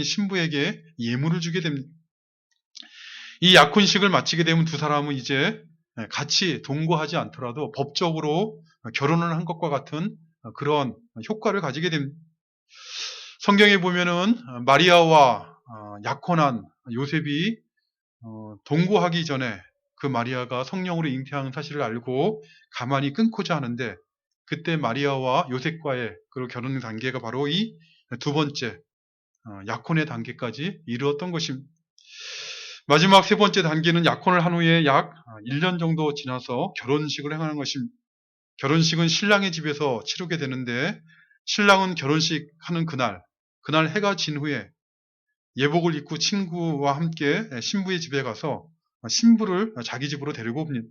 신부에게 예물을 주게 됩니다. 이 약혼식을 마치게 되면 두 사람은 이제 같이 동거하지 않더라도 법적으로 결혼을 한 것과 같은 그런 효과를 가지게 됩니다. 성경에 보면은 마리아와 약혼한 요셉이 동거하기 전에 그 마리아가 성령으로 잉태하는 사실을 알고 가만히 끊고자 하는데, 그때 마리아와 요셉과의 그 결혼 단계가 바로 이 두 번째 약혼의 단계까지 이르렀던 것입니다. 마지막 세 번째 단계는 약혼을 한 후에 약 1년 정도 지나서 결혼식을 행하는 것입니다. 결혼식은 신랑의 집에서 치르게 되는데, 신랑은 결혼식 하는 그날 해가 진 후에 예복을 입고 친구와 함께 신부의 집에 가서 신부를 자기 집으로 데리고 옵니다.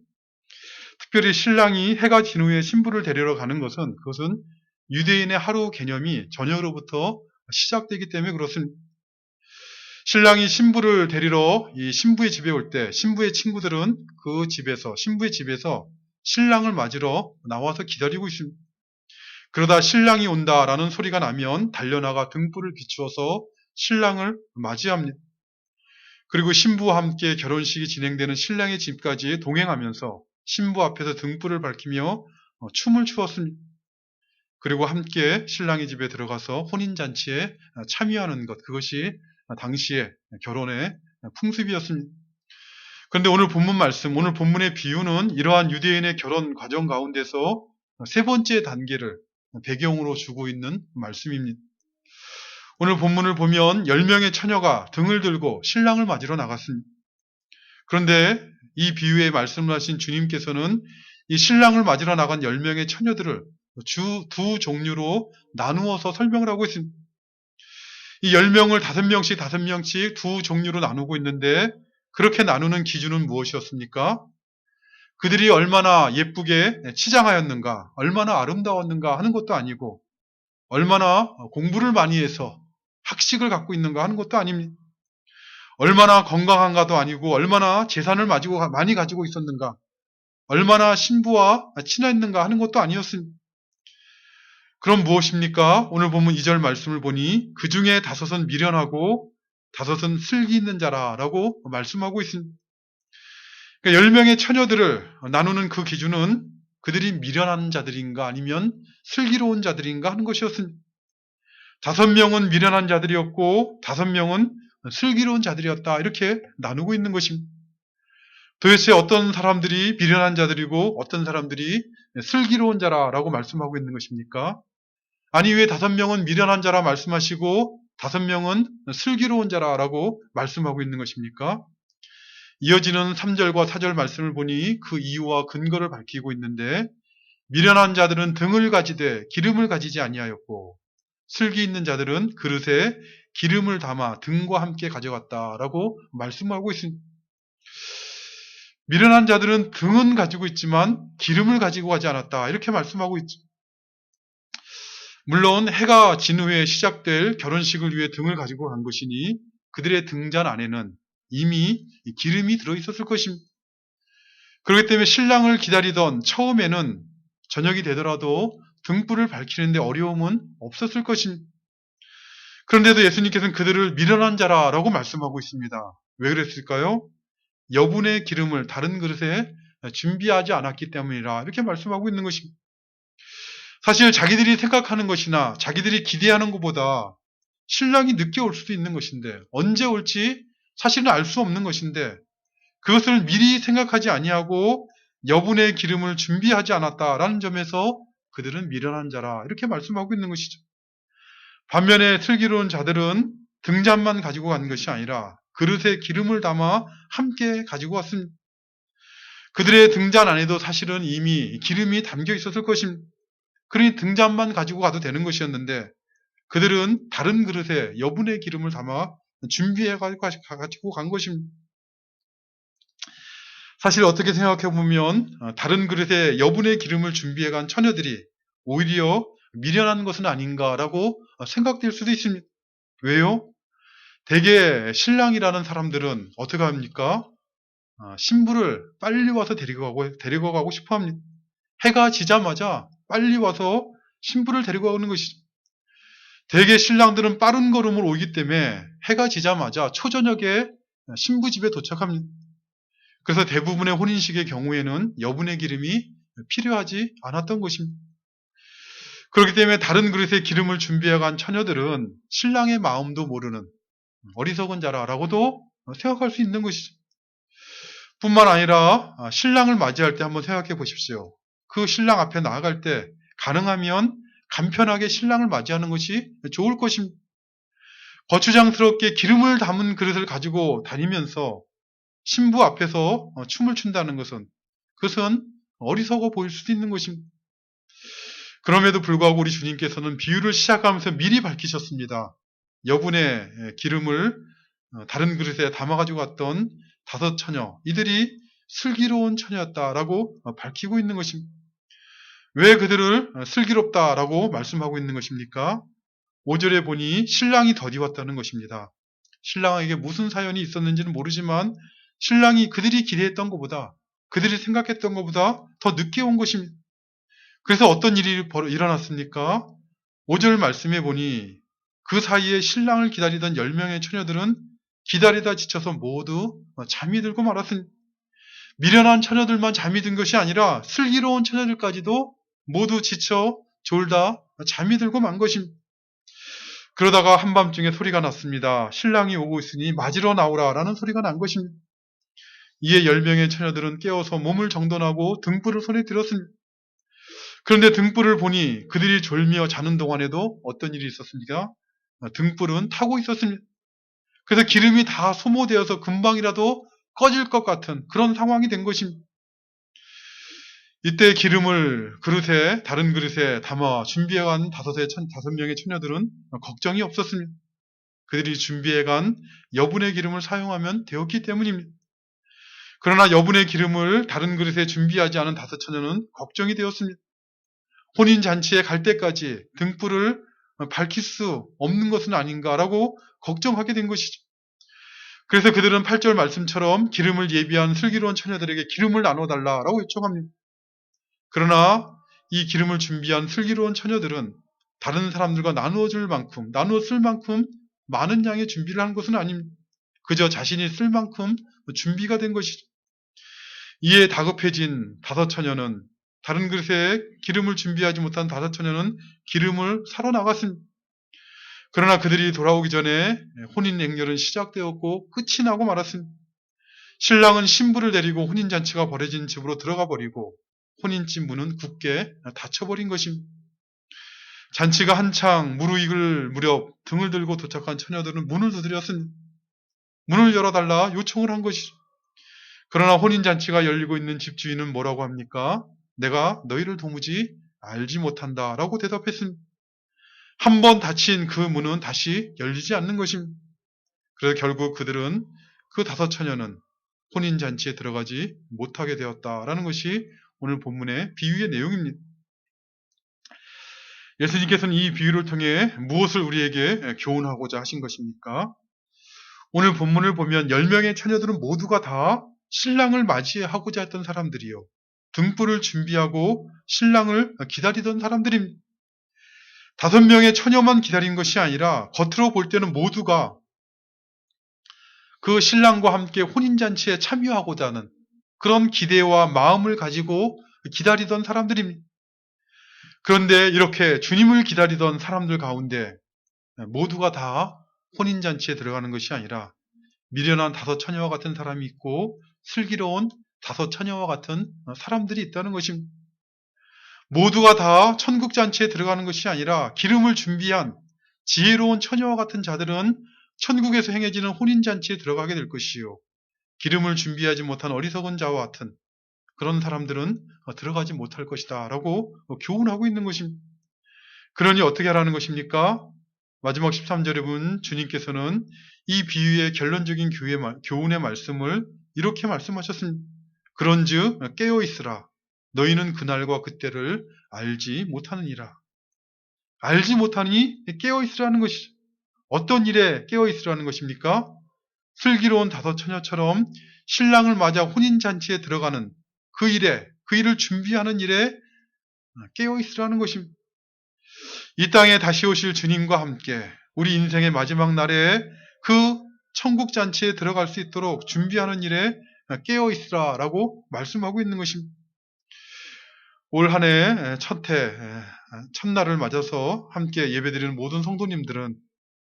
특별히 신랑이 해가 진 후에 신부를 데리러 가는 것은, 그것은 유대인의 하루 개념이 저녁으로부터 시작되기 때문에 그렇습니다. 신랑이 신부를 데리러 이 신부의 집에 올 때 신부의 친구들은 그 집에서, 신부의 집에서 신랑을 맞으러 나와서 기다리고 있습니다. 그러다 신랑이 온다라는 소리가 나면 달려나가 등불을 비추어서 신랑을 맞이합니다. 그리고 신부와 함께 결혼식이 진행되는 신랑의 집까지 동행하면서 신부 앞에서 등불을 밝히며 춤을 추었습니다. 그리고 함께 신랑의 집에 들어가서 혼인잔치에 참여하는 것, 그것이 당시의 결혼의 풍습이었습니다. 그런데 오늘 본문 말씀, 오늘 본문의 비유는 이러한 유대인의 결혼 과정 가운데서 세 번째 단계를 배경으로 주고 있는 말씀입니다. 오늘 본문을 보면 10명의 처녀가 등을 들고 신랑을 맞으러 나갔습니다. 그런데 이 비유에 말씀을 하신 주님께서는 이 신랑을 맞으러 나간 10명의 처녀들을 두 종류로 나누어서 설명을 하고 있습니다. 이 10명을 5명씩 두 종류로 나누고 있는데, 그렇게 나누는 기준은 무엇이었습니까? 그들이 얼마나 예쁘게 치장하였는가, 얼마나 아름다웠는가 하는 것도 아니고, 얼마나 공부를 많이 해서 학식을 갖고 있는가 하는 것도 아닙니다. 얼마나 건강한가도 아니고, 얼마나 재산을 많이 가지고 있었는가, 얼마나 신부와 친했는가 하는 것도 아니었습니다. 그럼 무엇입니까? 오늘 보면 2절 말씀을 보니 그 중에 5은 미련하고 5은 슬기 있는 자라라고 말씀하고 있습니다. 그러니까 10명의 처녀들을 나누는 그 기준은 그들이 미련한 자들인가 아니면 슬기로운 자들인가 하는 것이었습니다. 5명은 미련한 자들이었고 5명은 슬기로운 자들이었다, 이렇게 나누고 있는 것입니다. 도대체 어떤 사람들이 미련한 자들이고 어떤 사람들이 슬기로운 자라라고 말씀하고 있는 것입니까? 아니, 왜 5명은 미련한 자라 말씀하시고 5명은 슬기로운 자라라고 말씀하고 있는 것입니까? 이어지는 3절과 4절 말씀을 보니 그 이유와 근거를 밝히고 있는데, 미련한 자들은 등을 가지되 기름을 가지지 아니하였고 슬기 있는 자들은 그릇에 기름을 담아 등과 함께 가져갔다라고 말씀하고 있습니다. 미련한 자들은 등은 가지고 있지만 기름을 가지고 가지 않았다, 이렇게 말씀하고 있죠. 물론 해가 진 후에 시작될 결혼식을 위해 등을 가지고 간 것이니 그들의 등잔 안에는 이미 기름이 들어있었을 것입니다. 그렇기 때문에 신랑을 기다리던 처음에는 저녁이 되더라도 등불을 밝히는데 어려움은 없었을 것입니다. 그런데도 예수님께서는 그들을 미련한 자라라고 말씀하고 있습니다. 왜 그랬을까요? 여분의 기름을 다른 그릇에 준비하지 않았기 때문이라, 이렇게 말씀하고 있는 것입니다. 사실 자기들이 생각하는 것이나 자기들이 기대하는 것보다 신랑이 늦게 올 수도 있는 것인데, 언제 올지 사실은 알 수 없는 것인데, 그것을 미리 생각하지 아니하고 여분의 기름을 준비하지 않았다라는 점에서 그들은 미련한 자라, 이렇게 말씀하고 있는 것이죠. 반면에 슬기로운 자들은 등잔만 가지고 간 것이 아니라 그릇에 기름을 담아 함께 가지고 왔습니다. 그들의 등잔 안에도 사실은 이미 기름이 담겨 있었을 것입니다. 그러니 등잔만 가지고 가도 되는 것이었는데, 그들은 다른 그릇에 여분의 기름을 담아 준비해 가지고 간 것입니다. 사실 어떻게 생각해 보면 다른 그릇에 여분의 기름을 준비해 간 처녀들이 오히려 미련한 것은 아닌가라고 생각될 수도 있습니다. 왜요? 대개 신랑이라는 사람들은 어떻게 합니까? 신부를 빨리 와서 데리고 가고 싶어 합니다. 해가 지자마자 빨리 와서 신부를 데리고 가는 것이죠. 대개 신랑들은 빠른 걸음으로 오기 때문에 해가 지자마자 초저녁에 신부 집에 도착합니다. 그래서 대부분의 혼인식의 경우에는 여분의 기름이 필요하지 않았던 것입니다. 그렇기 때문에 다른 그릇에 기름을 준비해간 처녀들은 신랑의 마음도 모르는 어리석은 자라라고도 생각할 수 있는 것이죠. 뿐만 아니라 신랑을 맞이할 때 한번 생각해 보십시오. 그 신랑 앞에 나아갈 때 가능하면 간편하게 신랑을 맞이하는 것이 좋을 것입니다. 거추장스럽게 기름을 담은 그릇을 가지고 다니면서 신부 앞에서 춤을 춘다는 그것은 어리석어 보일 수도 있는 것입니다. 그럼에도 불구하고 우리 주님께서는 비유를 시작하면서 미리 밝히셨습니다. 여분의 기름을 다른 그릇에 담아가지고 갔던 5 처녀, 이들이 슬기로운 처녀였다라고 밝히고 있는 것입니다. 왜 그들을 슬기롭다라고 말씀하고 있는 것입니까? 5절에 보니 신랑이 더디웠다는 것입니다. 신랑에게 무슨 사연이 있었는지는 모르지만 신랑이 그들이 기대했던 것보다, 그들이 생각했던 것보다 더 늦게 온 것입니다. 그래서 어떤 일이 일어났습니까? 5절 말씀해 보니 그 사이에 신랑을 기다리던 10명의 처녀들은 기다리다 지쳐서 모두 잠이 들고 말았습니다. 미련한 처녀들만 잠이 든 것이 아니라 슬기로운 처녀들까지도 모두 지쳐 졸다 잠이 들고 만 것입니다. 그러다가 한밤중에 소리가 났습니다. 신랑이 오고 있으니 맞으러 나오라 라는 소리가 난 것입니다. 이에 10명의 처녀들은 깨어서 몸을 정돈하고 등불을 손에 들었습니다. 그런데 등불을 보니 그들이 졸며 자는 동안에도 어떤 일이 있었습니까? 등불은 타고 있었습니다. 그래서 기름이 다 소모되어서 금방이라도 꺼질 것 같은 그런 상황이 된 것입니다. 이때 기름을 다른 그릇에 담아 준비해간 5명의 처녀들은 걱정이 없었습니다. 그들이 준비해간 여분의 기름을 사용하면 되었기 때문입니다. 그러나 여분의 기름을 다른 그릇에 준비하지 않은 5 처녀는 걱정이 되었습니다. 혼인잔치에 갈 때까지 등불을 밝힐 수 없는 것은 아닌가라고 걱정하게 된 것이죠. 그래서 그들은 8절 말씀처럼 기름을 예비한 슬기로운 처녀들에게 기름을 나눠달라라고 요청합니다. 그러나 이 기름을 준비한 슬기로운 처녀들은 다른 사람들과 나누어 쓸 만큼 많은 양의 준비를 한 것은 아닙니다. 그저 자신이 쓸 만큼 준비가 된 것이죠. 이에 다급해진 5 처녀는 다른 그릇에 기름을 준비하지 못한 5 처녀는 기름을 사러 나갔습니다. 그러나 그들이 돌아오기 전에 혼인 행렬은 시작되었고 끝이 나고 말았습니다. 신랑은 신부를 데리고 혼인잔치가 벌어진 집으로 들어가 버리고 혼인집 문은 굳게 닫혀버린 것입니다. 잔치가 한창 무르익을 무렵 등을 들고 도착한 처녀들은 문을 두드렸습니다. 문을 열어달라 요청을 한 것이죠. 그러나 혼인잔치가 열리고 있는 집주인은 뭐라고 합니까? 내가 너희를 도무지 알지 못한다 라고 대답했습니다. 한번 닫힌 그 문은 다시 열리지 않는 것입니다. 그래서 결국 그들은 그 5 처녀는 혼인잔치에 들어가지 못하게 되었다라는 것이 오늘 본문의 비유의 내용입니다. 예수님께서는 이 비유를 통해 무엇을 우리에게 교훈하고자 하신 것입니까? 오늘 본문을 보면 10명의 처녀들은 모두가 다 신랑을 맞이하고자 했던 사람들이요. 등불을 준비하고 신랑을 기다리던 사람들입니다. 5명의 처녀만 기다린 것이 아니라 겉으로 볼 때는 모두가 그 신랑과 함께 혼인잔치에 참여하고자 하는 그런 기대와 마음을 가지고 기다리던 사람들입니다. 그런데 이렇게 주님을 기다리던 사람들 가운데 모두가 다 혼인잔치에 들어가는 것이 아니라 미련한 5 처녀와 같은 사람이 있고 슬기로운 5 처녀와 같은 사람들이 있다는 것입니다. 모두가 다 천국잔치에 들어가는 것이 아니라 기름을 준비한 지혜로운 처녀와 같은 자들은 천국에서 행해지는 혼인잔치에 들어가게 될 것이요. 기름을 준비하지 못한 어리석은 자와 같은 그런 사람들은 들어가지 못할 것이다 라고 교훈하고 있는 것입니다. 그러니 어떻게 하라는 것입니까? 마지막 13절에 보면 주님께서는 이 비유의 결론적인 교훈의 말씀을 이렇게 말씀하셨습니다. 그런즉 깨어있으라. 너희는 그날과 그때를 알지 못하느니라. 알지 못하니 깨어있으라는 것이죠. 어떤 일에 깨어있으라는 것입니까? 슬기로운 5 처녀처럼 신랑을 맞아 혼인잔치에 들어가는 그 일을 준비하는 일에 깨어있으라는 것입니다. 이 땅에 다시 오실 주님과 함께 우리 인생의 마지막 날에 그 천국 잔치에 들어갈 수 있도록 준비하는 일에 깨어 있으라라고 말씀하고 있는 것입니다. 올 한 해 첫날을 맞아서 함께 예배드리는 모든 성도님들은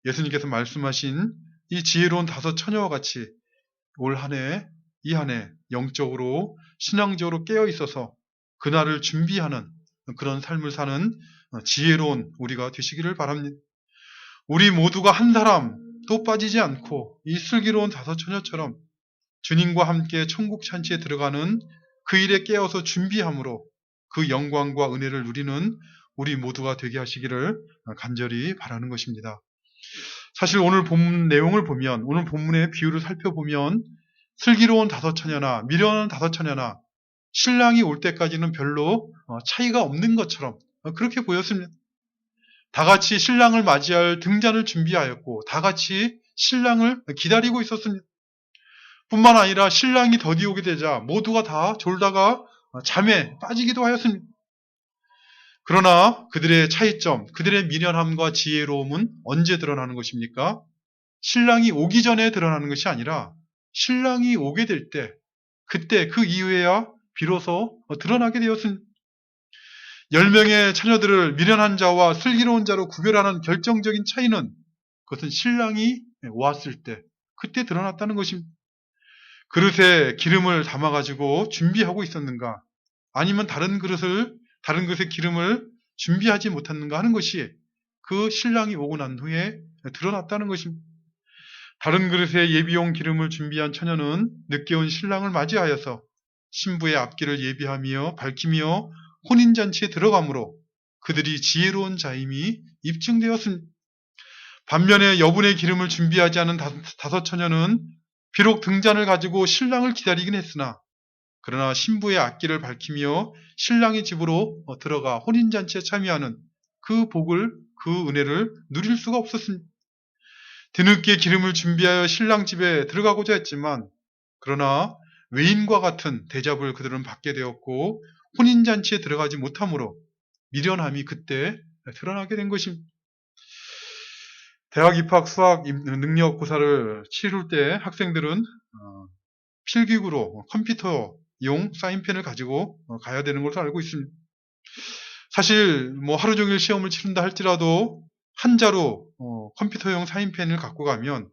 예수님께서 말씀하신 이 지혜로운 5 처녀와 같이 올 한 해, 이 한 해 영적으로 신앙적으로 깨어 있어서 그날을 준비하는 그런 삶을 사는 지혜로운 우리가 되시기를 바랍니다. 우리 모두가 한 사람도 빠지지 않고 이 슬기로운 5 처녀처럼 주님과 함께 천국 잔치에 들어가는 그 일에 깨어서 준비함으로 그 영광과 은혜를 누리는 우리 모두가 되게 하시기를 간절히 바라는 것입니다. 사실 오늘 본문 내용을 보면, 오늘 본문의 비유를 살펴보면 슬기로운 5 처녀나 미련한 5 처녀나 신랑이 올 때까지는 별로 차이가 없는 것처럼 그렇게 보였습니다. 다 같이 신랑을 맞이할 등잔을 준비하였고 다 같이 신랑을 기다리고 있었습니다. 뿐만 아니라 신랑이 더디 오게 되자 모두가 다 졸다가 잠에 빠지기도 하였습니다. 그러나 그들의 차이점, 그들의 미련함과 지혜로움은 언제 드러나는 것입니까? 신랑이 오기 전에 드러나는 것이 아니라 신랑이 오게 될 때, 그때 그 이후에야 비로소 드러나게 되었습니다. 10명의 처녀들을 미련한 자와 슬기로운 자로 구별하는 결정적인 차이는 그것은 신랑이 왔을 때, 그때 드러났다는 것입니다. 그릇에 기름을 담아가지고 준비하고 있었는가? 아니면 다른 그릇에 기름을 준비하지 못했는가 하는 것이 그 신랑이 오고 난 후에 드러났다는 것입니다. 다른 그릇에 예비용 기름을 준비한 처녀는 늦게 온 신랑을 맞이하여서 신부의 앞길을 예비하며 밝히며 혼인잔치에 들어가므로 그들이 지혜로운 자임이 입증되었습니다. 반면에 여분의 기름을 준비하지 않은 5 처녀는 비록 등잔을 가지고 신랑을 기다리긴 했으나 그러나 신부의 앞길을 밝히며 신랑의 집으로 들어가 혼인잔치에 참여하는 그 복을, 그 은혜를 누릴 수가 없었습니다. 뒤늦게 기름을 준비하여 신랑 집에 들어가고자 했지만 그러나 외인과 같은 대접을 그들은 받게 되었고 혼인잔치에 들어가지 못하므로 미련함이 그때 드러나게 된 것입니다. 대학 입학 수학 능력고사를 치를 때 학생들은 필기구로 컴퓨터용 사인펜을 가지고 가야 되는 것으로 알고 있습니다. 사실 하루 종일 시험을 치른다 할지라도 한자로 컴퓨터용 사인펜을 갖고 가면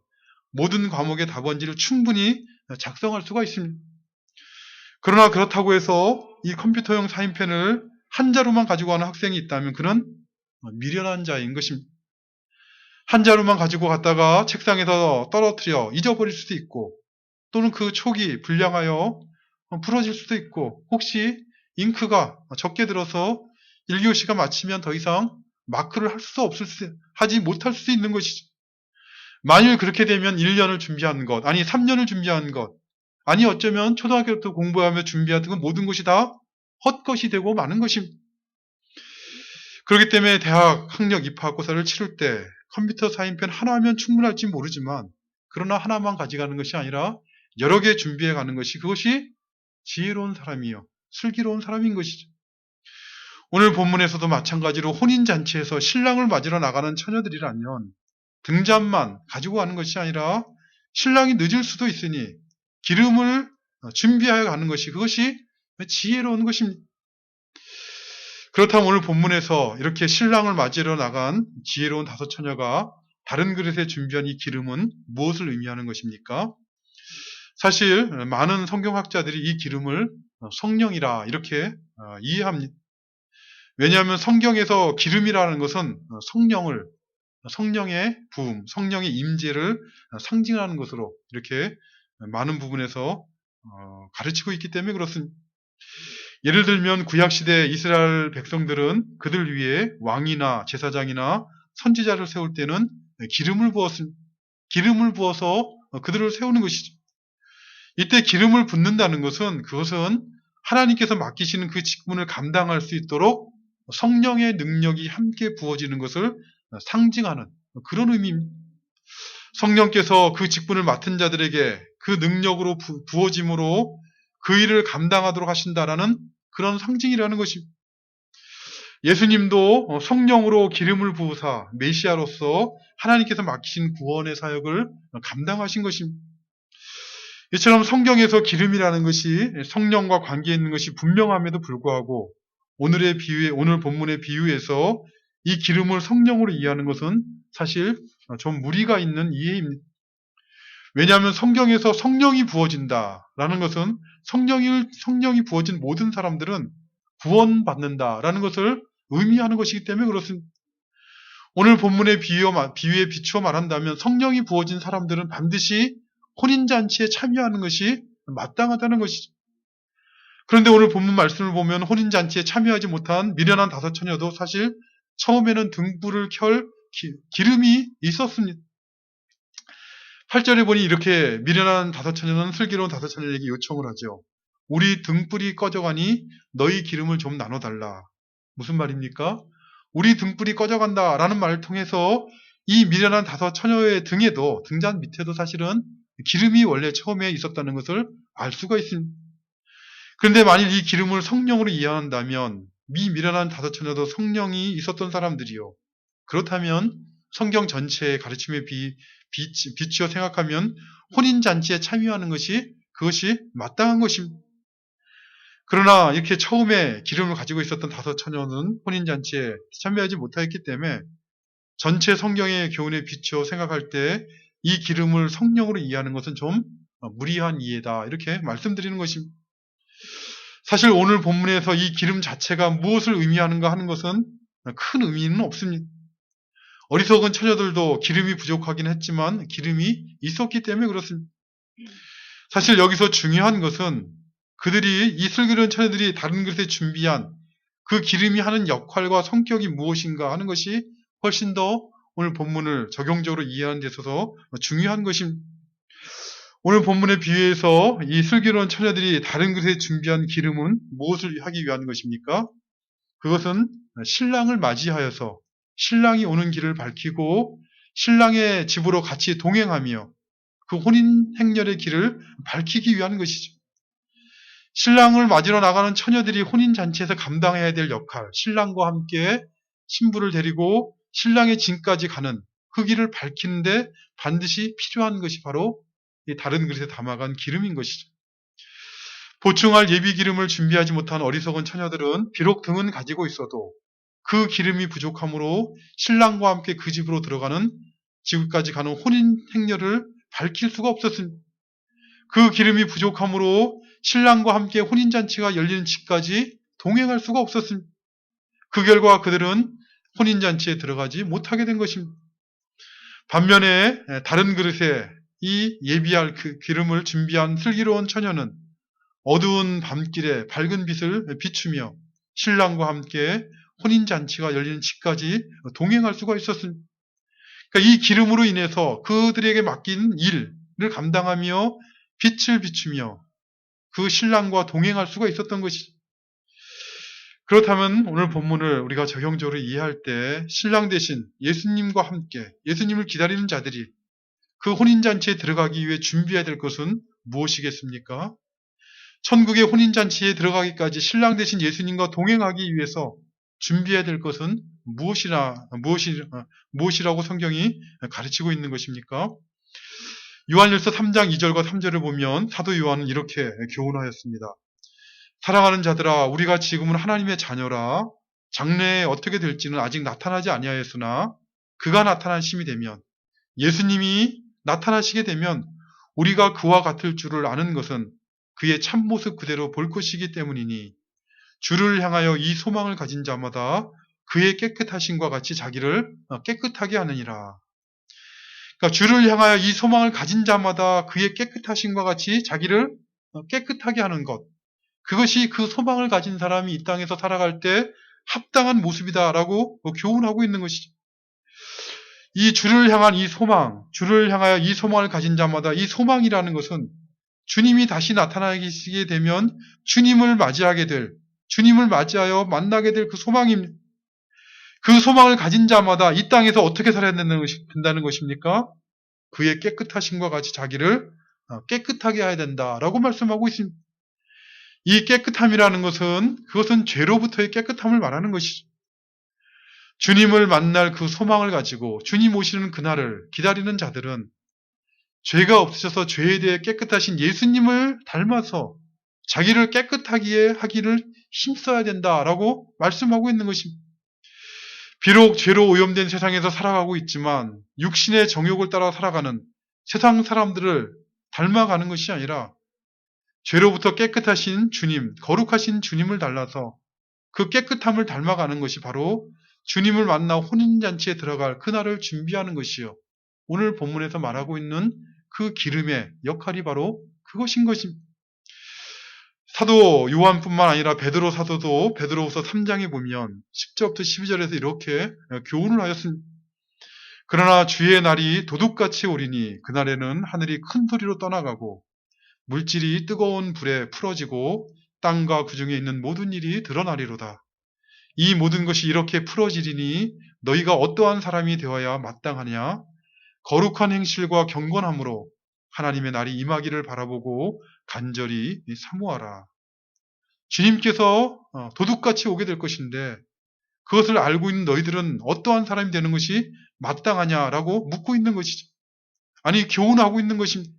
모든 과목의 답안지를 충분히 작성할 수가 있습니다. 그러나 그렇다고 해서 이 컴퓨터용 사인펜을 한자로만 가지고 가는 학생이 있다면 그는 미련한 자인 것입니다. 한자로만 가지고 갔다가 책상에서 떨어뜨려 잊어버릴 수도 있고 또는 그 촉이 불량하여 부러질 수도 있고 혹시 잉크가 적게 들어서 1교시가 마치면 더 이상 마크를 하지 못할 수도 있는 것이죠. 만일 그렇게 되면 1년을 준비한 것, 아니 3년을 준비한 것, 아니 어쩌면 초등학교 때부터 공부하며 준비하던 모든 것이 다 헛것이 되고 마는 것입니다. 그렇기 때문에 대학 학력 입학고사를 치를 때 컴퓨터 사인펜 하나면 충분할지 모르지만 그러나 하나만 가져가는 것이 아니라 여러 개 준비해 가는 것이 그것이 지혜로운 사람이요 슬기로운 사람인 것이죠. 오늘 본문에서도 마찬가지로 혼인잔치에서 신랑을 맞으러 나가는 처녀들이라면 등잔만 가지고 가는 것이 아니라 신랑이 늦을 수도 있으니 기름을 준비하여 가는 것이 그것이 지혜로운 것입니다. 그렇다면 오늘 본문에서 이렇게 신랑을 맞으러 나간 지혜로운 5 처녀가 다른 그릇에 준비한 이 기름은 무엇을 의미하는 것입니까? 사실 많은 성경학자들이 이 기름을 성령이라 이렇게 이해합니다. 왜냐하면 성경에서 기름이라는 것은 성령의 부음, 성령의 임재를 상징하는 것으로 이렇게 많은 부분에서 가르치고 있기 때문에 그렇습니다. 예를 들면 구약시대 이스라엘 백성들은 그들 위에 왕이나 제사장이나 선지자를 세울 때는 기름을 부어서 그들을 세우는 것이죠. 이때 기름을 붓는다는 것은 그것은 하나님께서 맡기시는 그 직분을 감당할 수 있도록 성령의 능력이 함께 부어지는 것을 상징하는 그런 의미입니다. 성령께서 그 직분을 맡은 자들에게 그 능력으로 부어짐으로 그 일을 감당하도록 하신다라는 그런 상징이라는 것입니다. 예수님도 성령으로 기름을 부으사 메시아로서 하나님께서 맡기신 구원의 사역을 감당하신 것입니다. 이처럼 성경에서 기름이라는 것이 성령과 관계 있는 것이 분명함에도 불구하고 오늘 본문의 비유에서 이 기름을 성령으로 이해하는 것은 사실 좀 무리가 있는 이해입니다. 왜냐하면 성경에서 성령이 부어진다라는 것은 성령이 부어진 모든 사람들은 구원받는다라는 것을 의미하는 것이기 때문에 그렇습니다. 오늘 본문의 비유에 비추어 말한다면 성령이 부어진 사람들은 반드시 혼인잔치에 참여하는 것이 마땅하다는 것이죠. 그런데 오늘 본문 말씀을 보면 혼인잔치에 참여하지 못한 미련한 다섯 처녀도 사실 처음에는 등불을 켤 기름이 있었습니다. 8절에 보니 이렇게 미련한 다섯 처녀는 슬기로운 다섯 처녀에게 요청을 하죠. 우리 등불이 꺼져가니 너희 기름을 좀 나눠달라. 무슨 말입니까? 우리 등불이 꺼져간다라는 말을 통해서 이 미련한 다섯 처녀의 등에도, 등잔 밑에도 사실은 기름이 원래 처음에 있었다는 것을 알 수가 있습니다. 그런데 만일 이 기름을 성령으로 이해한다면 이 미련한 다섯 처녀도 성령이 있었던 사람들이요. 그렇다면 성경 전체의 가르침에 비추어 생각하면 혼인잔치에 참여하는 그것이 마땅한 것입니다. 그러나 이렇게 처음에 기름을 가지고 있었던 다섯 처녀는 혼인잔치에 참여하지 못하였기 때문에 전체 성경의 교훈에 비추어 생각할 때 이 기름을 성령으로 이해하는 것은 좀 무리한 이해다. 이렇게 말씀드리는 것입니다. 사실 오늘 본문에서 이 기름 자체가 무엇을 의미하는가 하는 것은 큰 의미는 없습니다. 어리석은 처녀들도 기름이 부족하긴 했지만 기름이 있었기 때문에 그렇습니다. 사실 여기서 중요한 것은 이 슬기로운 처녀들이 다른 그릇에 준비한 그 기름이 하는 역할과 성격이 무엇인가 하는 것이 훨씬 더 오늘 본문을 적용적으로 이해하는 데 있어서 중요한 것입니다. 오늘 본문의 비유에서 이 슬기로운 처녀들이 다른 그릇에 준비한 기름은 무엇을 하기 위한 것입니까? 그것은 신랑을 맞이하여서 신랑이 오는 길을 밝히고 신랑의 집으로 같이 동행하며 그 혼인 행렬의 길을 밝히기 위한 것이죠. 신랑을 맞으러 나가는 처녀들이 혼인잔치에서 감당해야 될 역할, 신랑과 함께 신부를 데리고 신랑의 진까지 가는 그 길을 밝히는데 반드시 필요한 것이 바로 이 다른 그릇에 담아간 기름인 것이죠. 보충할 예비 기름을 준비하지 못한 어리석은 처녀들은 비록 등은 가지고 있어도 그 기름이 부족함으로 신랑과 함께 그 집으로 들어가는 지구까지 가는 혼인 행렬을 밝힐 수가 없었습니다. 그 기름이 부족함으로 신랑과 함께 혼인잔치가 열리는 집까지 동행할 수가 없었습니다. 그 결과 그들은 혼인잔치에 들어가지 못하게 된 것입니다. 반면에 다른 그릇에 이 예비할 그 기름을 준비한 슬기로운 처녀는 어두운 밤길에 밝은 빛을 비추며 신랑과 함께 혼인잔치가 열리는 집까지 동행할 수가 있었습니다. 그러니까 이 기름으로 인해서 그들에게 맡긴 일을 감당하며 빛을 비추며 그 신랑과 동행할 수가 있었던 것이죠. 그렇다면 오늘 본문을 우리가 적용적으로 이해할 때 신랑 대신 예수님과 함께 예수님을 기다리는 자들이 그 혼인잔치에 들어가기 위해 준비해야 될 것은 무엇이겠습니까? 천국의 혼인잔치에 들어가기까지 신랑 대신 예수님과 동행하기 위해서 준비해야 될 것은 무엇이라고 성경이 가르치고 있는 것입니까? 요한일서 3장 2절과 3절을 보면 사도 요한은 이렇게 교훈하였습니다. 사랑하는 자들아, 우리가 지금은 하나님의 자녀라. 장래에 어떻게 될지는 아직 나타나지 아니하였으나 그가 나타난 심이 되면, 예수님이 나타나시게 되면 우리가 그와 같을 줄을 아는 것은 그의 참모습 그대로 볼 것이기 때문이니 주를 향하여 이 소망을 가진 자마다 그의 깨끗하심과 같이 자기를 깨끗하게 하느니라. 그러니까 주를 향하여 이 소망을 가진 자마다 그의 깨끗하심과 같이 자기를 깨끗하게 하는 것, 그것이 그 소망을 가진 사람이 이 땅에서 살아갈 때 합당한 모습이다라고 교훈하고 있는 것이죠. 이 주를 향한 이 소망, 주를 향하여 이 소망을 가진 자마다 이 소망이라는 것은 주님이 다시 나타나시게 되면 주님을 맞이하게 될, 주님을 맞이하여 만나게 될 그 소망입니다. 그 소망을 가진 자마다 이 땅에서 어떻게 살아야 된다는 것입니까? 그의 깨끗하심과 같이 자기를 깨끗하게 해야 된다라고 말씀하고 있습니다. 이 깨끗함이라는 것은 그것은 죄로부터의 깨끗함을 말하는 것이죠. 주님을 만날 그 소망을 가지고 주님 오시는 그날을 기다리는 자들은 죄가 없으셔서 죄에 대해 깨끗하신 예수님을 닮아서 자기를 깨끗하게 하기를 힘써야 된다라고 말씀하고 있는 것입니다. 비록 죄로 오염된 세상에서 살아가고 있지만 육신의 정욕을 따라 살아가는 세상 사람들을 닮아가는 것이 아니라 죄로부터 깨끗하신 주님, 거룩하신 주님을 닮아서 그 깨끗함을 닮아가는 것이 바로 주님을 만나 혼인잔치에 들어갈 그날을 준비하는 것이요. 오늘 본문에서 말하고 있는 그 기름의 역할이 바로 그것인 것입니다. 사도 요한뿐만 아니라 베드로 사도도 베드로후서 3장에 보면 10절부터 12절에서 이렇게 교훈을 하였습니다. 그러나 주의 날이 도둑같이 오리니 그날에는 하늘이 큰 소리로 떠나가고 물질이 뜨거운 불에 풀어지고 땅과 그 중에 있는 모든 일이 드러나리로다. 이 모든 것이 이렇게 풀어지리니 너희가 어떠한 사람이 되어야 마땅하냐? 거룩한 행실과 경건함으로 하나님의 날이 임하기를 바라보고 간절히 사모하라. 주님께서 도둑같이 오게 될 것인데 그것을 알고 있는 너희들은 어떠한 사람이 되는 것이 마땅하냐라고 묻고 있는 것이죠. 아니, 교훈하고 있는 것입니다.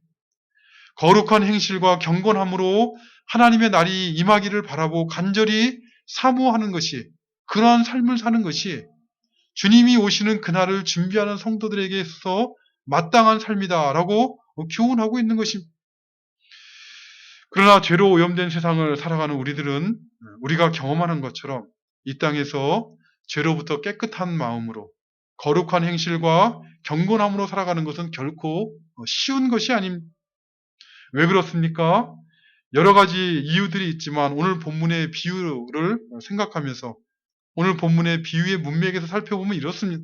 거룩한 행실과 경건함으로 하나님의 날이 임하기를 바라보고 간절히 사모하는 것이, 그러한 삶을 사는 것이 주님이 오시는 그날을 준비하는 성도들에게 있어서 마땅한 삶이다라고 교훈하고 있는 것입니다. 그러나 죄로 오염된 세상을 살아가는 우리들은 우리가 경험하는 것처럼 이 땅에서 죄로부터 깨끗한 마음으로 거룩한 행실과 경건함으로 살아가는 것은 결코 쉬운 것이 아닙니다. 왜 그렇습니까? 여러 가지 이유들이 있지만 오늘 본문의 비유를 생각하면서 오늘 본문의 비유의 문맥에서 살펴보면 이렇습니다.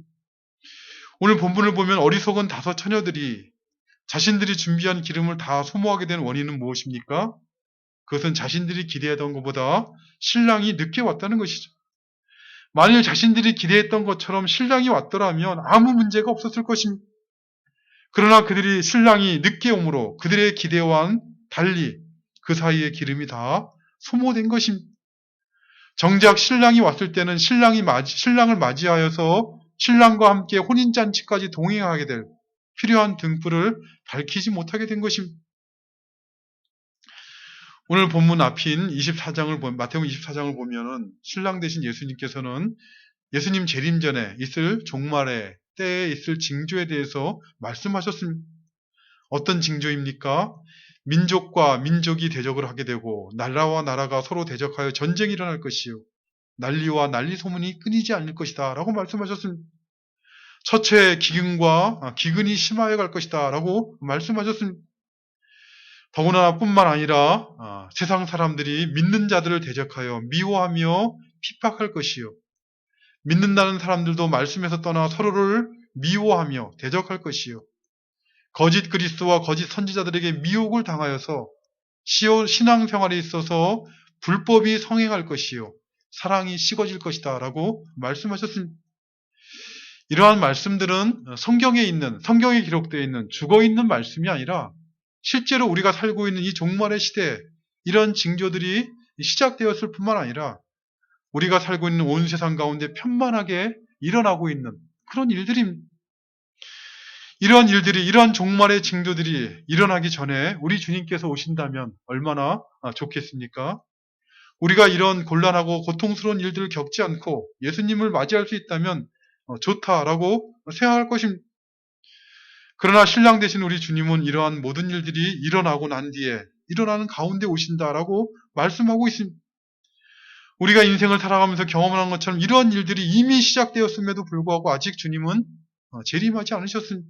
오늘 본문을 보면 어리석은 5 처녀들이 자신들이 준비한 기름을 다 소모하게 된 원인은 무엇입니까? 그것은 자신들이 기대하던 것보다 신랑이 늦게 왔다는 것이죠. 만일 자신들이 기대했던 것처럼 신랑이 왔더라면 아무 문제가 없었을 것입니다. 그러나 그들이 신랑이 늦게 오므로 그들의 기대와는 달리 그 사이에 기름이 다 소모된 것입니다. 정작 신랑이 왔을 때는 신랑을 맞이하여서 신랑과 함께 혼인잔치까지 동행하게 될 필요한 등불을 밝히지 못하게 된 것입니다. 오늘 본문 앞인 마태복음 24장을 보면은 신랑 되신 예수님께서는 예수님 재림 전에 있을 종말의 때에 있을 징조에 대해서 말씀하셨습니다. 어떤 징조입니까? 민족과 민족이 대적을 하게 되고 나라와 나라가 서로 대적하여 전쟁이 일어날 것이요. 난리와 난리 소문이 끊이지 않을 것이다 라고 말씀하셨습니다. 처처의 기근이 심하여 갈 것이다 라고 말씀하셨습니다. 더구나 뿐만 아니라 세상 사람들이 믿는 자들을 대적하여 미워하며 핍박할 것이요. 믿는다는 사람들도 말씀에서 떠나 서로를 미워하며 대적할 것이요. 거짓 그리스도와 거짓 선지자들에게 미혹을 당하여서 신앙생활에 있어서 불법이 성행할 것이요. 사랑이 식어질 것이다 라고 말씀하셨습니다. 이러한 말씀들은 성경에 기록되어 있는 죽어있는 말씀이 아니라 실제로 우리가 살고 있는 이 종말의 시대에 이런 징조들이 시작되었을 뿐만 아니라 우리가 살고 있는 온 세상 가운데 편만하게 일어나고 있는 그런 일들입니다. 이러한 종말의 징조들이 일어나기 전에 우리 주님께서 오신다면 얼마나 좋겠습니까? 우리가 이런 곤란하고 고통스러운 일들을 겪지 않고 예수님을 맞이할 수 있다면 좋다라고 생각할 것입니다. 그러나 신랑 되신 우리 주님은 이러한 모든 일들이 일어나고 난 뒤에 일어나는 가운데 오신다라고 말씀하고 있습니다. 우리가 인생을 살아가면서 경험하는 것처럼 이러한 일들이 이미 시작되었음에도 불구하고 아직 주님은 재림하지 않으셨습니다.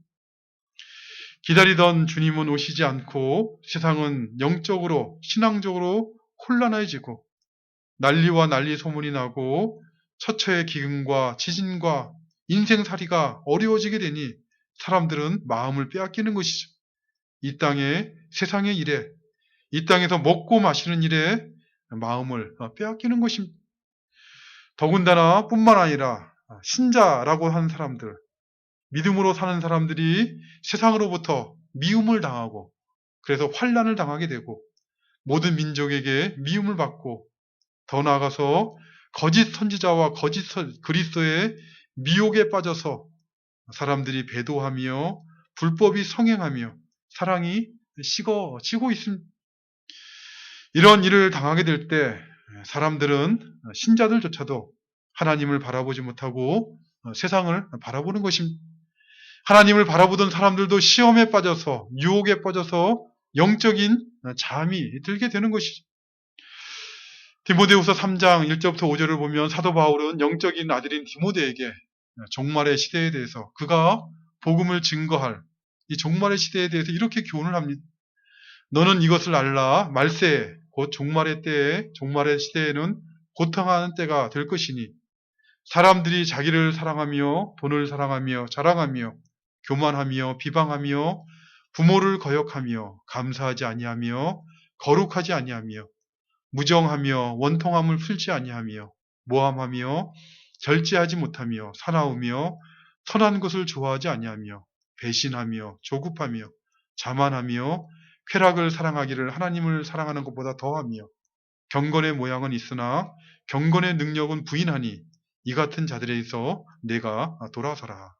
기다리던 주님은 오시지 않고 세상은 영적으로 신앙적으로 혼란해지고 난리와 난리 소문이 나고 처처의 기근과 지진과 인생살이가 어려워지게 되니 사람들은 마음을 빼앗기는 것이죠. 이 땅의 세상의 일에, 이 땅에서 먹고 마시는 일에 마음을 빼앗기는 것입니다. 더군다나 뿐만 아니라 신자라고 하는 사람들, 믿음으로 사는 사람들이 세상으로부터 미움을 당하고 그래서 환난을 당하게 되고 모든 민족에게 미움을 받고 더 나아가서 거짓 선지자와 거짓 그리스도의 미혹에 빠져서 사람들이 배도하며 불법이 성행하며 사랑이 식어지고 있습니다. 이런 일을 당하게 될 때 사람들은, 신자들조차도 하나님을 바라보지 못하고 세상을 바라보는 것입니다. 하나님을 바라보던 사람들도 시험에 빠져서, 유혹에 빠져서 영적인 잠이 들게 되는 것이죠. 디모데후서 3장 1절부터 5절을 보면 사도 바울은 영적인 아들인 디모데에게 종말의 시대에 대해서, 그가 복음을 증거할 이 종말의 시대에 대해서 이렇게 교훈을 합니다. 너는 이것을 알라. 말세에, 곧 종말의 때에, 종말의 시대에는 고통하는 때가 될 것이니 사람들이 자기를 사랑하며 돈을 사랑하며 자랑하며 교만하며 비방하며 부모를 거역하며 감사하지 아니하며 거룩하지 아니하며 무정하며 원통함을 풀지 아니하며 모함하며 절제하지 못하며 사나우며 선한 것을 좋아하지 아니하며 배신하며 조급하며 자만하며 쾌락을 사랑하기를 하나님을 사랑하는 것보다 더하며 경건의 모양은 있으나 경건의 능력은 부인하니 이 같은 자들에게서 내가 돌아서라.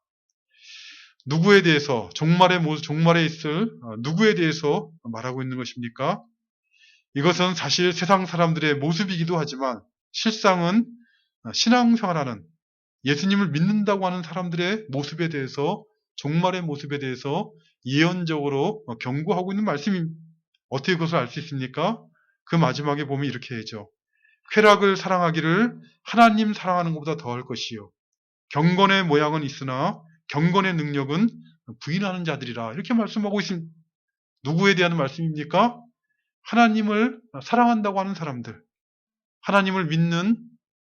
누구에 대해서, 종말에 있을 누구에 대해서 말하고 있는 것입니까? 이것은 사실 세상 사람들의 모습이기도 하지만 실상은 신앙생활하는, 예수님을 믿는다고 하는 사람들의 모습에 대해서, 종말의 모습에 대해서 예언적으로 경고하고 있는 말씀입니다. 어떻게 그것을 알 수 있습니까? 그 마지막에 보면 이렇게 해야죠. 쾌락을 사랑하기를 하나님 사랑하는 것보다 더할 것이요. 경건의 모양은 있으나 경건의 능력은 부인하는 자들이라. 이렇게 말씀하고 있습니다. 누구에 대한 말씀입니까? 하나님을 사랑한다고 하는 사람들, 하나님을 믿는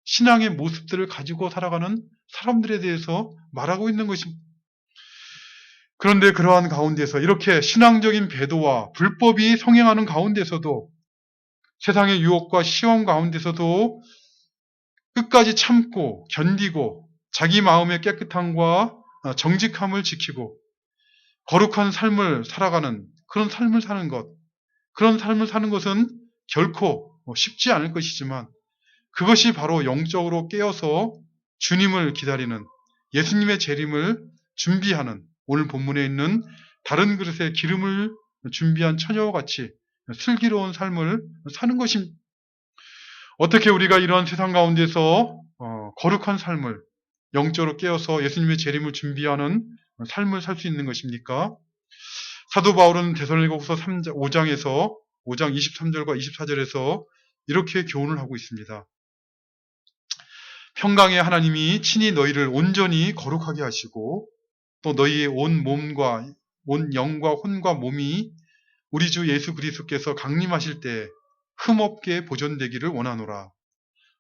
신앙의 모습들을 가지고 살아가는 사람들에 대해서 말하고 있는 것입니다. 그런데 그러한 가운데서, 이렇게 신앙적인 배도와 불법이 성행하는 가운데서도, 세상의 유혹과 시험 가운데서도 끝까지 참고 견디고 자기 마음의 깨끗함과 정직함을 지키고 거룩한 삶을 살아가는, 그런 삶을 사는 것, 그런 삶을 사는 것은 결코 쉽지 않을 것이지만 그것이 바로 영적으로 깨어서 주님을 기다리는, 예수님의 재림을 준비하는, 오늘 본문에 있는 다른 그릇에 기름을 준비한 처녀와 같이 슬기로운 삶을 사는 것입니다. 어떻게 우리가 이러한 세상 가운데서 거룩한 삶을, 영적으로 깨어서 예수님의 재림을 준비하는 삶을 살 수 있는 것입니까? 사도 바울은 데살로니가후서 5장 23절과 24절에서 이렇게 교훈을 하고 있습니다. 평강의 하나님이 친히 너희를 온전히 거룩하게 하시고 또 너희의 온 몸과 온 영과 혼과 몸이 우리 주 예수 그리스도께서 강림하실 때 흠없게 보존되기를 원하노라.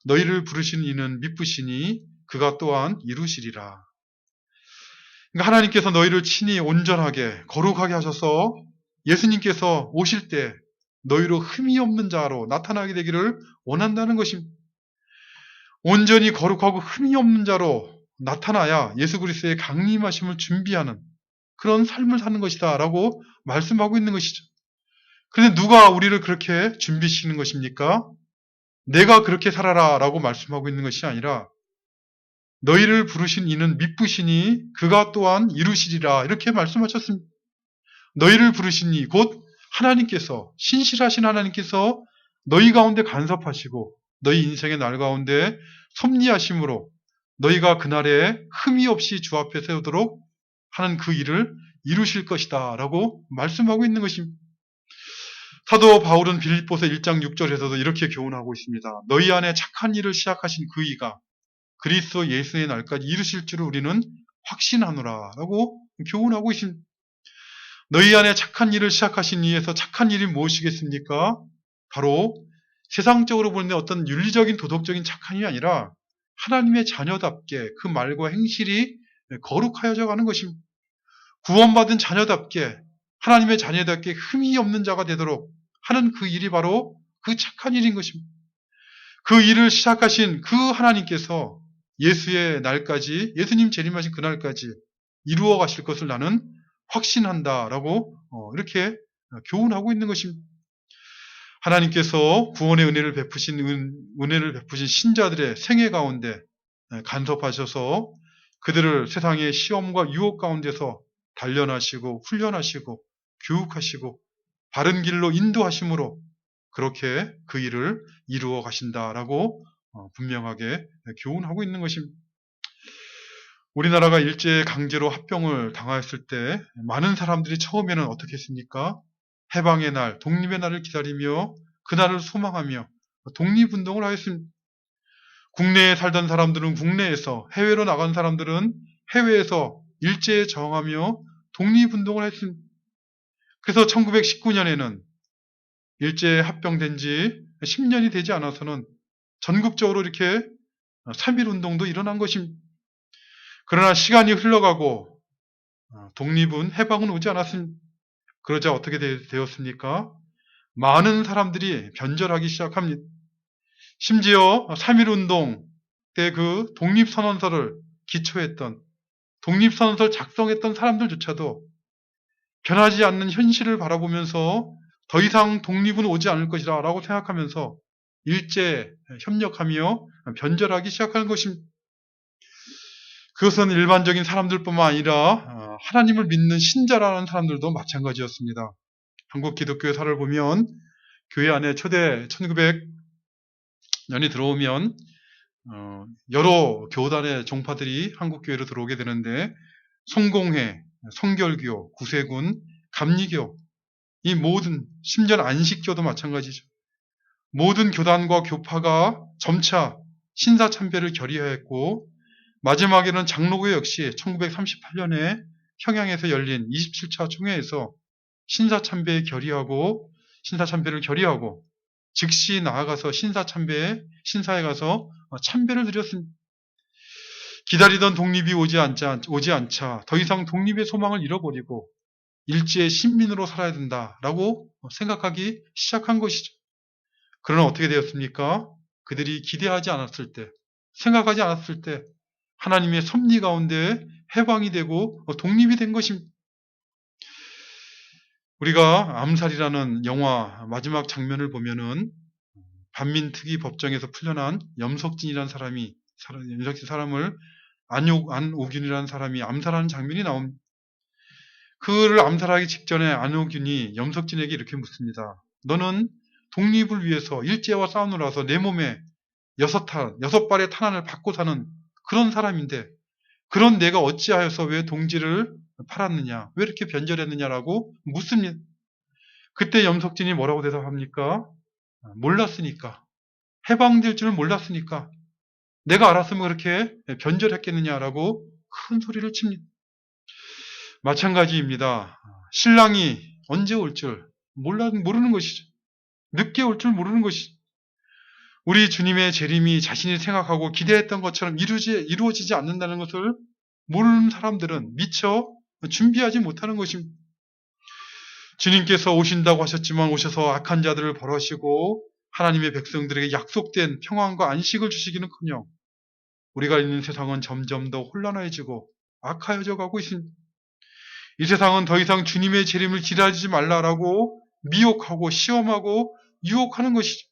너희를 부르신 이는 미쁘시니 그가 또한 이루시리라. 그러니까 하나님께서 너희를 친히 온전하게 거룩하게 하셔서 예수님께서 오실 때 너희로 흠이 없는 자로 나타나게 되기를 원한다는 것입니다. 온전히 거룩하고 흠이 없는 자로 나타나야 예수 그리스도의 강림하심을 준비하는 그런 삶을 사는 것이다 라고 말씀하고 있는 것이죠. 그런데 누가 우리를 그렇게 준비시키는 것입니까? 내가 그렇게 살아라 라고 말씀하고 있는 것이 아니라 너희를 부르신 이는 미쁘시니 그가 또한 이루시리라 이렇게 말씀하셨습니다. 너희를 부르신 이, 곧 하나님께서, 신실하신 하나님께서 너희 가운데 간섭하시고 너희 인생의 날 가운데 섭리하심으로 너희가 그날에 흠이 없이 주 앞에 세우도록 하는 그 일을 이루실 것이다 라고 말씀하고 있는 것입니다. 사도 바울은 빌립보서 1장 6절에서도 이렇게 교훈하고 있습니다. 너희 안에 착한 일을 시작하신 그 이가 그리스도 예수의 날까지 이루실 줄을 우리는 확신하노라 라고 교훈하고 있습니다. 너희 안에 착한 일을 시작하신 이에서 착한 일이 무엇이겠습니까? 바로 세상적으로 보는 어떤 윤리적인 도덕적인 착한 일이 아니라 하나님의 자녀답게 그 말과 행실이 거룩하여져 가는 것입니다. 구원받은 자녀답게, 하나님의 자녀답게 흠이 없는 자가 되도록 하는 그 일이 바로 그 착한 일인 것입니다. 그 일을 시작하신 그 하나님께서 예수의 날까지, 예수님 재림하신 그날까지 이루어 가실 것을 나는 확신한다라고 이렇게 교훈하고 있는 것입니다. 하나님께서 구원의 은혜를 베푸신 신자들의 생애 가운데 간섭하셔서 그들을 세상의 시험과 유혹 가운데서 단련하시고 훈련하시고 교육하시고 바른 길로 인도하심으로 그렇게 그 일을 이루어 가신다라고 분명하게 교훈하고 있는 것입니다. 우리나라가 일제 강제로 합병을 당하였을 때 많은 사람들이 처음에는 어떻게 했습니까? 해방의 날, 독립의 날을 기다리며 그날을 소망하며 독립운동을 하였습니다. 국내에 살던 사람들은 국내에서, 해외로 나간 사람들은 해외에서 일제에 저항하며 독립운동을 했습니다. 그래서 1919년에는 일제에 합병된 지 10년이 되지 않아서는 전국적으로 이렇게 3.1운동도 일어난 것입니다. 그러나 시간이 흘러가고 독립은, 해방은 오지 않았습니다. 그러자 어떻게 되었습니까? 많은 사람들이 변절하기 시작합니다. 심지어 3.1운동 때 그 독립선언서를 기초했던, 독립선언서를 작성했던 사람들조차도 변하지 않는 현실을 바라보면서 더 이상 독립은 오지 않을 것이다 라고 생각하면서 일제에 협력하며 변절하기 시작하는 것입니다. 그것은 일반적인 사람들뿐만 아니라 하나님을 믿는 신자라는 사람들도 마찬가지였습니다. 한국 기독교의 사를 보면 교회 안에 초대 1900년이 들어오면 여러 교단의 종파들이 한국 교회로 들어오게 되는데 성공회, 성결교, 구세군, 감리교, 이 모든, 심지어 안식교도 마찬가지죠. 모든 교단과 교파가 점차 신사참배를 결의하였고 마지막에는 장로교 역시 1938년에 평양에서 열린 27차 총회에서 신사참배를 결의하고 즉시 나아가서 신사에 가서 참배를 드렸습니다. 기다리던 독립이 오지 않자 더 이상 독립의 소망을 잃어버리고 일제의 신민으로 살아야 된다라고 생각하기 시작한 것이죠. 그러나 어떻게 되었습니까? 그들이 기대하지 않았을 때, 생각하지 않았을 때 하나님의 섭리 가운데 해방이 되고 독립이 된 것입니다. 우리가 암살이라는 영화 마지막 장면을 보면은 반민특위 법정에서 풀려난 염석진이라는 사람을 안옥균이라는 사람이 암살하는 장면이 나옵니다. 그를 암살하기 직전에 안옥균이 염석진에게 이렇게 묻습니다. 너는 독립을 위해서 일제와 싸우느라서 내 몸에 6발의 탄환을 받고 사는 그런 사람인데 그런 내가 어찌하여서 왜 동지를 팔았느냐, 왜 이렇게 변절했느냐라고 묻습니다. 그때 염석진이 뭐라고 대답합니까? 몰랐으니까, 해방될 줄을 몰랐으니까, 내가 알았으면 그렇게 변절했겠느냐라고 큰 소리를 칩니다. 마찬가지입니다. 신랑이 언제 올 줄 모르는 것이죠. 늦게 올 줄 모르는 것이죠. 우리 주님의 재림이 자신이 생각하고 기대했던 것처럼 이루어지지 않는다는 것을 모르는 사람들은 미처 준비하지 못하는 것입니다. 주님께서 오신다고 하셨지만 오셔서 악한 자들을 벌하시고 하나님의 백성들에게 약속된 평안과 안식을 주시기는커녕 우리가 있는 세상은 점점 더 혼란해지고 악하여져 가고 있습니다. 이 세상은 더 이상 주님의 재림을 기다리지 말라라고 미혹하고 시험하고 유혹하는 것이죠.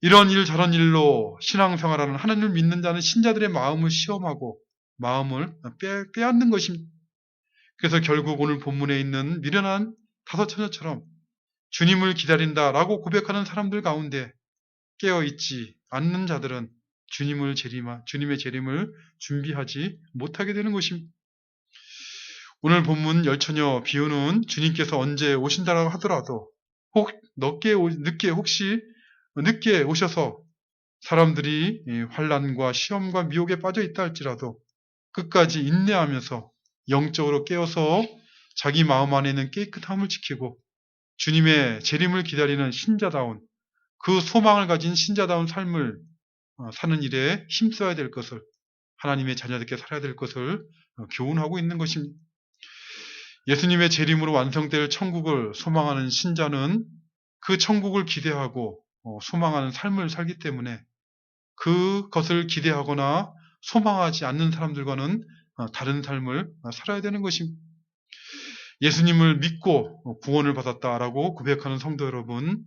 이런 일 저런 일로 신앙생활하는 하나님을 믿는 자는 신자들의 마음을 시험하고 마음을 빼앗는 것입니다. 그래서 결국 오늘 본문에 있는 미련한 다섯 처녀처럼 주님을 기다린다라고 고백하는 사람들 가운데 깨어있지 않는 자들은 주님의 재림을 준비하지 못하게 되는 것입니다. 오늘 본문 열처녀 비유는 주님께서 언제 오신다라고 하더라도 늦게 오셔서 사람들이 환난과 시험과 미혹에 빠져 있다 할지라도 끝까지 인내하면서 영적으로 깨어서 자기 마음 안에 있는 깨끗함을 지키고 주님의 재림을 기다리는 신자다운 그 소망을 가진 신자다운 삶을 사는 일에 힘써야 될 것을, 하나님의 자녀들께 살아야 될 것을 교훈하고 있는 것입니다. 예수님의 재림으로 완성될 천국을 소망하는 신자는 그 천국을 기대하고 소망하는 삶을 살기 때문에 그것을 기대하거나 소망하지 않는 사람들과는 다른 삶을 살아야 되는 것입니다. 예수님을 믿고 구원을 받았다라고 고백하는 성도 여러분,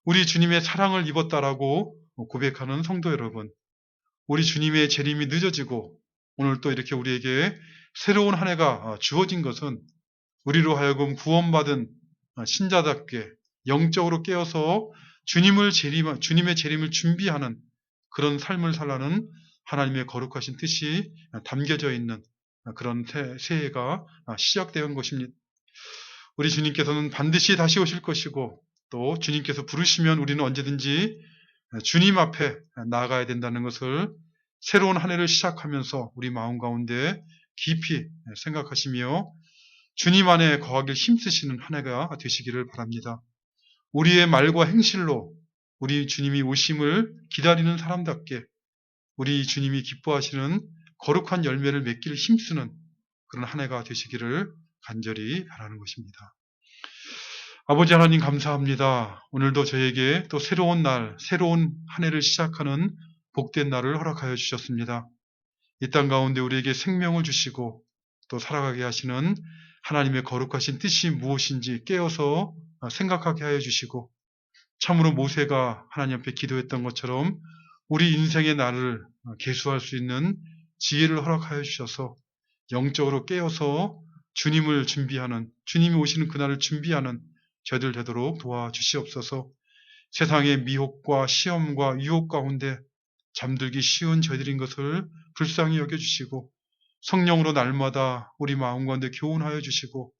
우리 주님의 사랑을 입었다라고 고백하는 성도 여러분, 우리 주님의 재림이 늦어지고 오늘 또 이렇게 우리에게 새로운 한 해가 주어진 것은 우리로 하여금 구원받은 신자답게 영적으로 깨어서 주님의 재림을 준비하는 그런 삶을 살라는 하나님의 거룩하신 뜻이 담겨져 있는 그런 새해가 시작된 것입니다. 우리 주님께서는 반드시 다시 오실 것이고 또 주님께서 부르시면 우리는 언제든지 주님 앞에 나아가야 된다는 것을 새로운 한 해를 시작하면서 우리 마음 가운데 깊이 생각하시며 주님 안에 거하길 힘쓰시는 한 해가 되시기를 바랍니다. 우리의 말과 행실로 우리 주님이 오심을 기다리는 사람답게 우리 주님이 기뻐하시는 거룩한 열매를 맺기를 힘쓰는 그런 한 해가 되시기를 간절히 바라는 것입니다. 아버지 하나님 감사합니다. 오늘도 저에게 또 새로운 날, 새로운 한 해를 시작하는 복된 날을 허락하여 주셨습니다. 이 땅 가운데 우리에게 생명을 주시고 또 살아가게 하시는 하나님의 거룩하신 뜻이 무엇인지 깨어서 생각하게 하여 주시고 참으로 모세가 하나님 앞에 기도했던 것처럼 우리 인생의 날을 계수할 수 있는 지혜를 허락하여 주셔서 영적으로 깨어서 주님을 준비하는, 주님이 오시는 그날을 준비하는 저희들 되도록 도와주시옵소서. 세상의 미혹과 시험과 유혹 가운데 잠들기 쉬운 저희들인 것을 불쌍히 여겨주시고 성령으로 날마다 우리 마음 가운데 교훈하여 주시고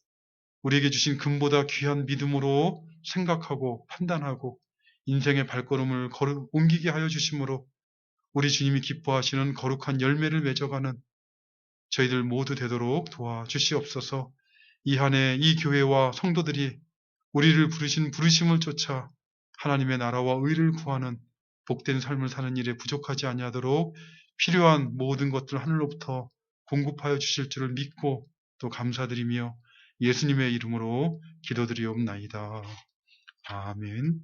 우리에게 주신 금보다 귀한 믿음으로 생각하고 판단하고 인생의 발걸음을 옮기게 하여 주심으로 우리 주님이 기뻐하시는 거룩한 열매를 맺어가는 저희들 모두 되도록 도와주시옵소서. 이 한 해 이 교회와 성도들이 우리를 부르신 부르심을 쫓아 하나님의 나라와 의를 구하는 복된 삶을 사는 일에 부족하지 아니하도록 필요한 모든 것들 하늘로부터 공급하여 주실 줄을 믿고 또 감사드리며 예수님의 이름으로 기도드리옵나이다. 아멘.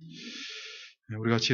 우리 같이